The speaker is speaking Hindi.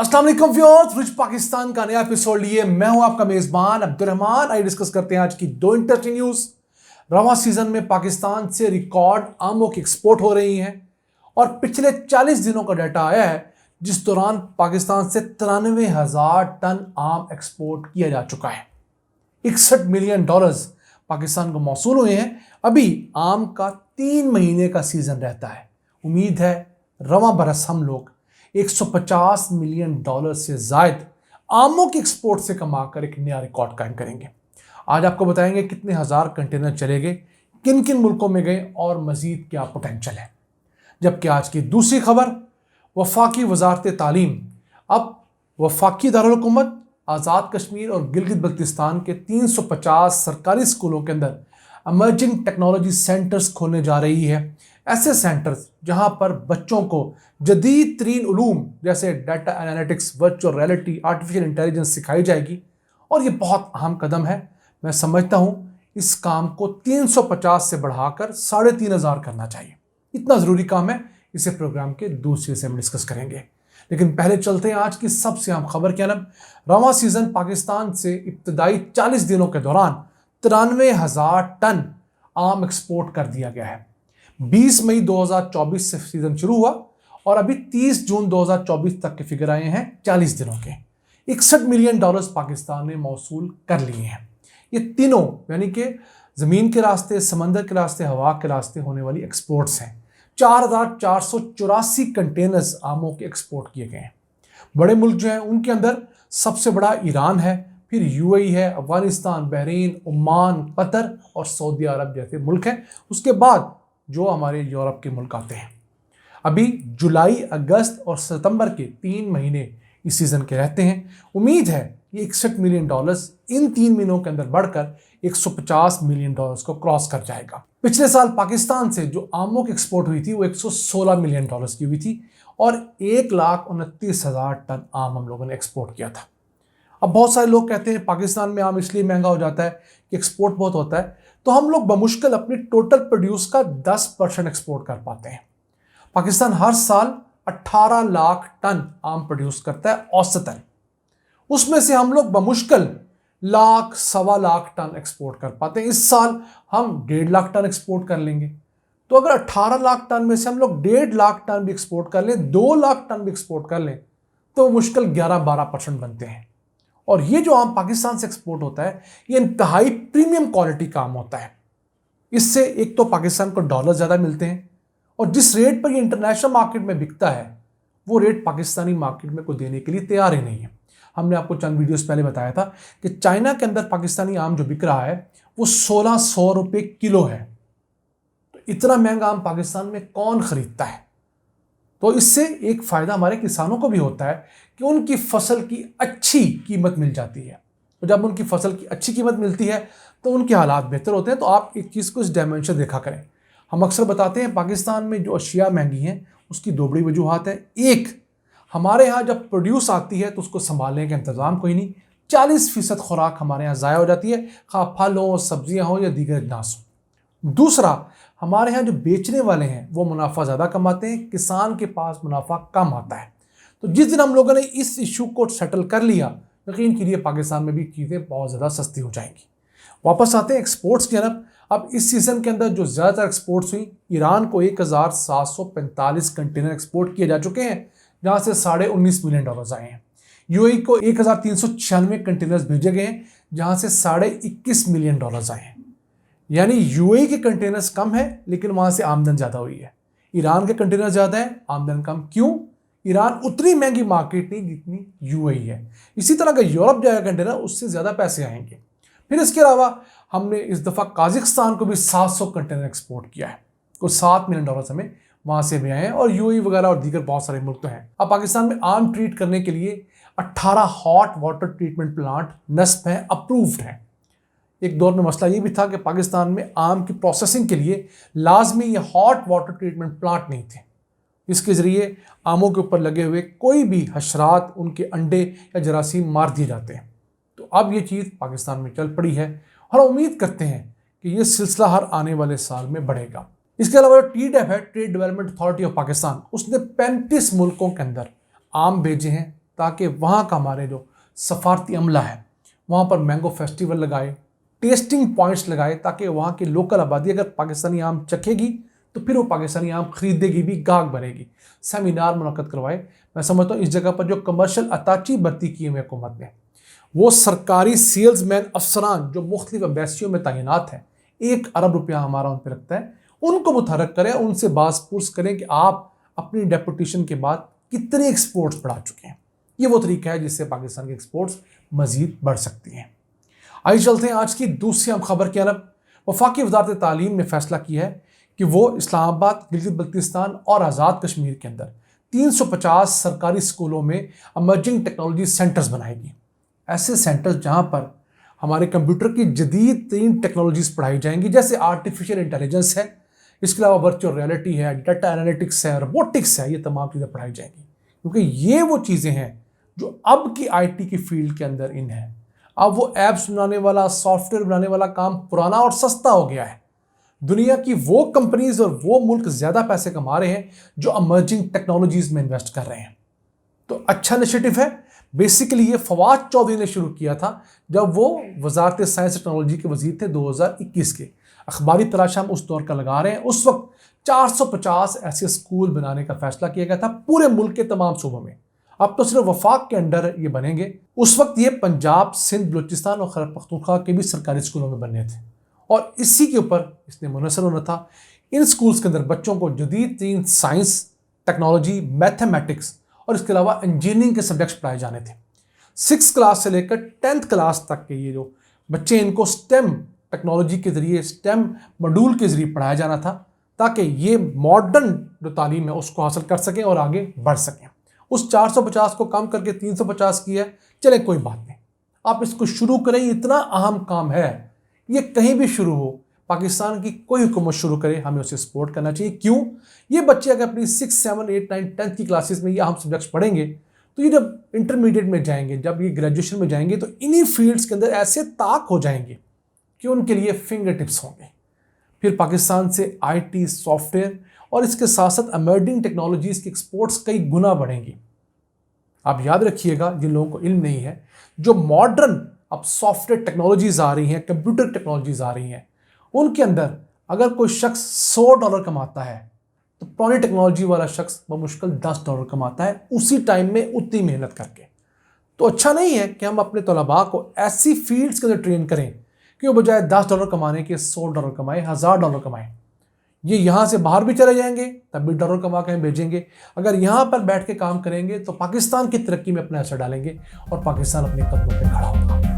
अस्सलाम वालेकुम व्यूअर्स, रिच पाकिस्तान का नया एपिसोड लिए मैं हूं आपका मेजबान अब्दुर्रहमान। आइए डिस्कस करते हैं आज की दो इंटरेस्टिंग न्यूज। रवां सीजन में पाकिस्तान से रिकॉर्ड आमों की एक्सपोर्ट हो रही हैं और पिछले 40 दिनों का डाटा आया है जिस दौरान पाकिस्तान से 93,000 टन आम एक्सपोर्ट किया जा चुका है। $61 मिलियन पाकिस्तान को मौसूल हुए हैं। अभी आम का 3 महीने का सीजन रहता है। उम्मीद है रवां बरस हम लोग $150 मिलियन से जायद आमों की एक्सपोर्ट से कमाकर एक नया रिकॉर्ड कायम करेंगे। आज आपको बताएंगे कितने हजार कंटेनर चले गए, किन किन मुल्कों में गए और मजीद क्या पोटेंशियल है। जबकि आज की दूसरी खबर, वफाकी वजारत तालीम अब वफाकी दारुल हुकूमत आज़ाद कश्मीर और गिलगित बल्तिस्तान के 350 सरकारी स्कूलों के अंदर इमर्जिंग टेक्नोलॉजी सेंटर्स खोलने जा रही है। ऐसे सेंटर्स जहां पर बच्चों को जदीद तरीन उलूम जैसे data analytics, virtual reality, artificial intelligence सिखाई जाएगी और ये बहुत अहम कदम है। मैं समझता हूं इस काम को 350 से बढ़ाकर 3,500 करना चाहिए। इतना ज़रूरी काम है, इसे प्रोग्राम के दूसरे से हम डिस्कस करेंगे। लेकिन पहले चलते हैं आज की सबसे अहम खबर के अलम। रवां सीजन पाकिस्तान से इब्तदाई 40 दिनों के दौरान 93,000 टन आम एक्सपोर्ट कर दिया गया है। 20 मई 2024 से सीजन शुरू हुआ और अभी 30 जून 2024 तक के फिगर आए हैं 40 दिनों के। $61 मिलियन पाकिस्तान ने मौसूल कर लिए हैं। ये तीनों यानी कि ज़मीन के रास्ते, समंदर के रास्ते, हवा के रास्ते होने वाली एक्सपोर्ट्स हैं। 4,484 कंटेनर्स आमों के एक्सपोर्ट किए गए हैं। बड़े मुल्क जो हैं उनके अंदर सबसे बड़ा ईरान है, फिर यूएई है, अफगानिस्तान, बहरीन, ओमान, कतर और सऊदी अरब जैसे मुल्क हैं। उसके बाद जो हमारे यूरोप के मुल्क आते हैं। अभी जुलाई, अगस्त और सितंबर के 3 महीने इस सीजन के रहते हैं। उम्मीद है ये $61 मिलियन इन 3 महीनों के अंदर बढ़कर $150 मिलियन को क्रॉस कर जाएगा। पिछले साल पाकिस्तान से जो आमों की एक्सपोर्ट हुई थी वो $116 मिलियन की हुई थी और 1,29,000 टन आम हम लोगों ने एक्सपोर्ट किया था। अब बहुत सारे लोग कहते हैं पाकिस्तान में आम इसलिए महंगा हो जाता है कि एक्सपोर्ट बहुत होता है, तो हम लोग बमुश्किल अपनी टोटल प्रोड्यूस का 10% एक्सपोर्ट कर पाते हैं। पाकिस्तान हर साल 18 लाख टन आम प्रोड्यूस करता है औसतन। उसमें से हम लोग बमुश्किल लाख, 1.25 लाख टन एक्सपोर्ट कर पाते हैं। इस साल हम 1.5 लाख टन एक्सपोर्ट कर लेंगे। तो अगर 18 लाख टन में से हम लोग 1.5 लाख टन भी एक्सपोर्ट कर लें, 2 लाख टन भी एक्सपोर्ट कर लें, तो मुश्किल 11-12% बनते हैं। और ये जो आम पाकिस्तान से एक्सपोर्ट होता है ये इंतहाई प्रीमियम क्वालिटी का आम होता है। इससे एक तो पाकिस्तान को डॉलर ज़्यादा मिलते हैं और जिस रेट पर ये इंटरनेशनल मार्केट में बिकता है वो रेट पाकिस्तानी मार्केट में को देने के लिए तैयार ही नहीं है। हमने आपको चंद वीडियोस पहले बताया था कि चाइना के अंदर पाकिस्तानी आम जो बिक रहा है वो 1,600 रुपये किलो है। तो इतना महंगा आम पाकिस्तान में कौन खरीदता है? तो इससे एक फ़ायदा हमारे किसानों को भी होता है कि उनकी फसल की अच्छी कीमत मिल जाती है। तो जब उनकी फसल की अच्छी कीमत मिलती है तो उनके हालात बेहतर होते हैं। तो आप एक चीज़ को इस डायमेंशन देखा करें। हम अक्सर बताते हैं पाकिस्तान में जो अशिया महंगी हैं उसकी दो बड़ी वजूहत है। एक, हमारे यहाँ जब प्रोड्यूस आती है तो उसको संभालने का इंतज़ाम कोई नहीं। 40% खुराक हमारे यहाँ ज़ाया हो जाती है, खा फल हो, सब्जियाँ हो या दीगर अजनास हो। दूसरा, हमारे यहाँ जो बेचने वाले हैं वो मुनाफा ज़्यादा कमाते हैं, किसान के पास मुनाफा कम आता है। तो जिस दिन हम लोगों ने इस इशू को सेटल कर लिया, यकीन कीजिए पाकिस्तान में भी चीज़ें बहुत ज़्यादा सस्ती हो जाएंगी। वापस आते हैं एक्सपोर्ट्स की तरफ। अब इस सीज़न के अंदर जो ज़्यादातर एक्सपोर्ट्स हुई, ईरान को 1,745 कंटेनर एक्सपोर्ट किए जा चुके हैं जहाँ से $19.5 मिलियन आए हैं। यूएई को 1,396 कंटेनर्स भेजे गए हैं जहाँ से $21 मिलियन आए हैं। यानी यूएई के कंटेनर्स कम है लेकिन वहाँ से आमदन ज़्यादा हुई है। ईरान के कंटेनर ज़्यादा है, आमदन कम। क्यों? ईरान उतनी महंगी मार्केट नहीं जितनी यूएई है। इसी तरह का यूरोप जाएगा कंटेनर, उससे ज़्यादा पैसे आएंगे। फिर इसके अलावा हमने इस दफ़ा काज़ाकिस्तान को भी 700 कंटेनर एक्सपोर्ट किया है। कुछ $7 मिलियन हमें वहाँ से भी आए हैं और यूएई वगैरह और दीगर बहुत सारे मुल्क तो हैं। अब पाकिस्तान में आम ट्रीट करने के लिए 18 हॉट वाटर ट्रीटमेंट प्लांट नस्ब हैं, अप्रूव्ड हैं। एक दौर में मसला ये भी था कि पाकिस्तान में आम की प्रोसेसिंग के लिए लाजमी ये हॉट वाटर ट्रीटमेंट प्लांट नहीं थे। इसके ज़रिए आमों के ऊपर लगे हुए कोई भी हशरात, उनके अंडे या जरासीम मार दिए जाते हैं। तो अब ये चीज़ पाकिस्तान में चल पड़ी है और उम्मीद करते हैं कि ये सिलसिला हर आने वाले साल में बढ़ेगा। इसके अलावा TDEP है, trade development authority of Pakistan, उसने 35 मुल्कों के अंदर आम भेजे हैं ताकि वहाँ का हमारे जो सफारती अमला है वहाँ पर मैंगो फेस्टिवल लगाए, टेस्टिंग पॉइंट्स लगाए, ताकि वहाँ की लोकल आबादी अगर पाकिस्तानी आम चखेगी तो फिर वो पाकिस्तानी आम खरीदेगी भी, गाहक बनेगी। सेमिनार मुनक़्क़द करवाए। मैं समझता हूँ इस जगह पर जो कमर्शियल अताची भर्ती की हुई हुकूमत ने, वो सरकारी सेल्समैन अफसरान जो मुख्तलिफ एम्बेसियों में तैनात हैं, 1 अरब रुपया हमारा उन पर लगता है, उनको मुतहर्रिक करें, उनसे बात पूछ करें कि आप अपनी डेपुटेशन के बाद कितने एक्सपोर्ट्स बढ़ा चुके हैं। ये वो तरीका है जिससे पाकिस्तान के एक्सपोर्ट्स मज़ीद बढ़ सकती हैं। आइए चलते हैं आज की दूसरी अहम खबर की तरफ। वफाकी वज़ारत तालीम ने फैसला किया है कि वो इस्लामाबाद, गिलगित बल्तिस्तान और आज़ाद कश्मीर के अंदर 350 सरकारी स्कूलों में इमर्जिंग टेक्नोलॉजी सेंटर्स बनाएगी। ऐसे सेंटर्स जहाँ पर हमारे कंप्यूटर की जदीद तरीन टेक्नोलॉजीज़ पढ़ाई जाएंगी, जैसे आर्टिफिशियल इंटेलिजेंस है, इसके अलावा वर्चुअल रियलिटी है, डाटा एनालिटिक्स है, रोबोटिक्स है। ये तमाम चीज़ें पढ़ाई जाएंगी क्योंकि ये वो चीज़ें हैं जो अब की आईटी की फील्ड के अंदर इन है। अब वो ऐप्स बनाने वाला, सॉफ्टवेयर बनाने वाला काम पुराना और सस्ता हो गया है। दुनिया की वो कंपनीज और वो मुल्क ज़्यादा पैसे कमा रहे हैं जो इमर्जिंग टेक्नोलॉजीज़ में इन्वेस्ट कर रहे हैं। तो अच्छा इनिशिएटिव है। बेसिकली ये फवाद चौधरी ने शुरू किया था जब वो वजारत साइंस टेक्नोलॉजी के वजीर थे 2021 के। अखबारी तलाश हम उस दौर का लगा रहे हैं। उस वक्त 450 ऐसे स्कूल बनाने का फैसला किया गया था पूरे मुल्क के तमाम सूबों में। अब तो सिर्फ वफाक के अंडर ये बनेंगे। उस वक्त ये पंजाब, सिंध, बलूचिस्तान और खैबर पख्तूनख्वा के भी सरकारी स्कूलों में बनने थे और इसी के ऊपर इसने मुनहसर होना था। इन स्कूल्स के अंदर बच्चों को जदीद तीन साइंस, टेक्नोलॉजी, मैथमेटिक्स और इसके अलावा इंजीनियरिंग के सब्जेक्ट्स पढ़ाए जाने थे। 6th क्लास से लेकर 10th क्लास तक के ये जो बच्चे, इनको स्टेम टेक्नोलॉजी के ज़रिए, स्टेम मॉड्यूल के ज़रिए पढ़ाया जाना था ताकि ये मॉडर्न जो तालीम है उसको हासिल कर सकें और आगे बढ़ सकें। उस 450 को कम करके 350 किया है। चले कोई बात नहीं, आप इसको शुरू करें। इतना अहम काम है, ये कहीं भी शुरू हो, पाकिस्तान की कोई हुकूमत शुरू करे, हमें उसे सपोर्ट करना चाहिए। क्यों? ये बच्चे अगर अपनी 6, 7, 8, 9, 10th की क्लासेस में ये अहम सब्जेक्ट्स पढ़ेंगे तो ये जब इंटरमीडिएट में जाएंगे, जब ये ग्रेजुएशन में जाएंगे तो इन्हीं फील्ड्स के अंदर ऐसे ताक हो जाएंगे कि उनके लिए फिंगर टिप्स होंगे। फिर पाकिस्तान से आईटी, सॉफ्टवेयर और इसके साथ साथ इमर्जिंग टेक्नोलॉजीज़ की एक्सपोर्ट्स कई गुना बढ़ेंगी। आप याद रखिएगा, जिन लोगों को इल्म नहीं है, जो मॉडर्न अब सॉफ्टवेयर टेक्नोलॉजीज़ आ रही हैं, कंप्यूटर टेक्नोलॉजीज़ आ रही हैं, उनके अंदर अगर कोई शख्स $100 कमाता है तो पुरानी टेक्नोलॉजी वाला शख्स बमुश्किल $10 कमाता है उसी टाइम में उतनी मेहनत करके। तो अच्छा नहीं है कि हम अपने तलबा को ऐसी फील्ड्स के अंदर ट्रेन करें कि वो बजाय $10 कमाने के $100 कमाए, $1000 कमाए। ये यहाँ से बाहर भी चले जाएंगे तब भी डॉलर कमा के भेजेंगे। अगर यहाँ पर बैठ के काम करेंगे तो पाकिस्तान की तरक्की में अपना असर डालेंगे और पाकिस्तान अपने कदमों पे खड़ा होगा।